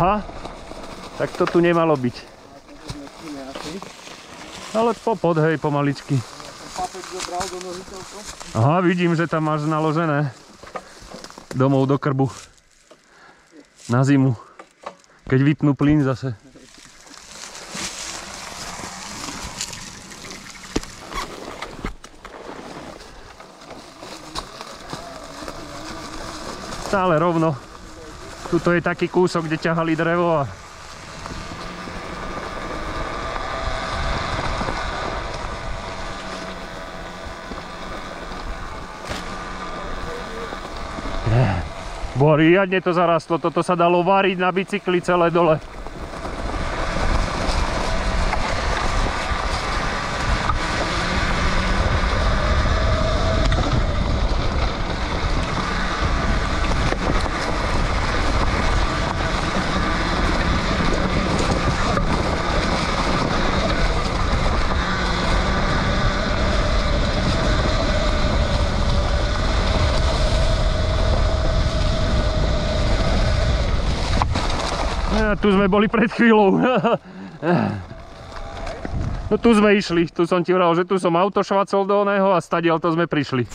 Aha, tak to tu nemalo byť. Ale hej, pomaličky. Aha, vidím, že tam máš naložené domov do krbu. Na zimu. Keď vypnú plyn zase. Stále rovno. Tuto je taký kúsok, kde ťahali drevo a riadne to zarastlo, toto sa dalo variť na bicykli celé dole. Tu sme boli pred chvíľou. No tu sme išli, tu som ti vral, že tu som auto švacol do oného a stadiaľ to sme prišli.